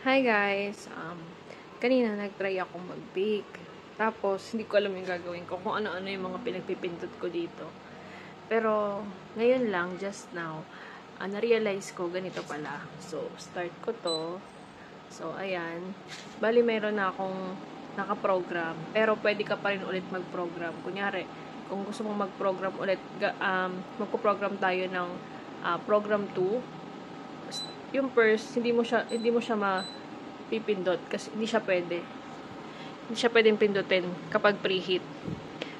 Hi guys! Kanina nag-try akong mag-bake. Tapos, hindi ko alam yung gagawin ko, kung ano-ano yung mga pinagpipindot ko dito. Pero, ngayon lang, just now, na-realize ko, ganito pala. So, start ko to. So, ayan. Bali, meron na akong naka-program. Pero, pwede ka pa rin ulit mag-program. Kunyari, kung gusto mong mag-program ulit, magpo-program tayo ng program 2. Yung first, hindi mo siya mapipindot kasi hindi siya pwedeng pindutin kapag preheat.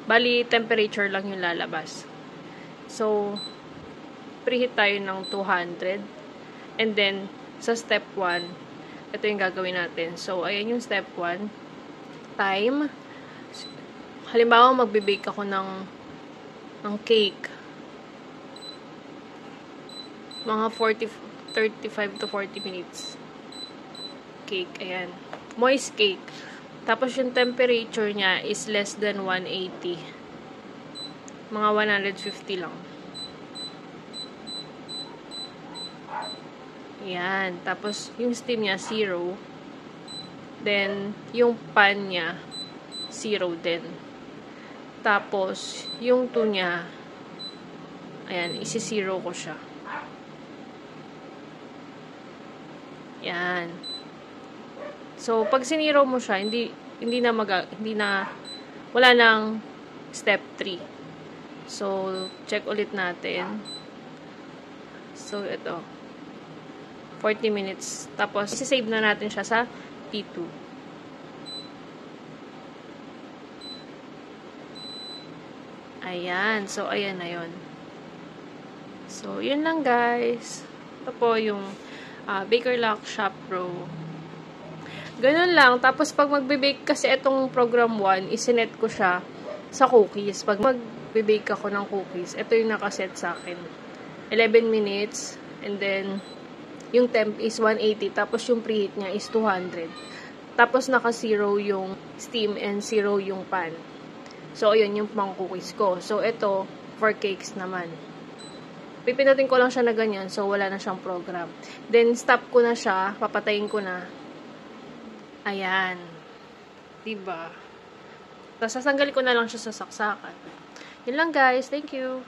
Bali, temperature lang yung lalabas. So, preheat tayo ng 200. And then, sa step 1, ito yung gagawin natin. So, ayan yung step 1. Time. Halimbawa, magbe-bake ako ng cake. Mga 35 to 40 minutes. Cake, ayan. Moist cake. Tapos yung temperature niya is less than 180. Mga 150 lang. Ayan. Tapos yung steam niya, 0. Then, yung pan niya, 0 din. Tapos, yung 2 niya, ayan, isi-0 ko siya. Yan. So, pag siniro mo siya, wala nang step 3. So, check ulit natin. So, ito. 40 minutes. Tapos, isi-save na natin siya sa P2. Ayan. So, ayan na yun. So, yun lang guys. Ito po yung Bakerlock Shop Pro. Ganun lang. Tapos, pag magbe-bake kasi itong program 1, isinet ko siya sa cookies. Pag magbe-bake ako ng cookies, ito yung nakaset sa akin. 11 minutes. And then, yung temp is 180. Tapos, yung preheat niya is 200. Tapos, naka-0 yung steam and 0 yung pan. So, ayun yung pang cookies ko. So, ito, for cakes naman. Pipindutin ko lang siya na ganyan, so wala na siyang program. Then, stop ko na siya, papatayin ko na. Ayan. Diba? Tapos, sasanggalin ko na lang siya sa saksakan. Yun lang guys, thank you!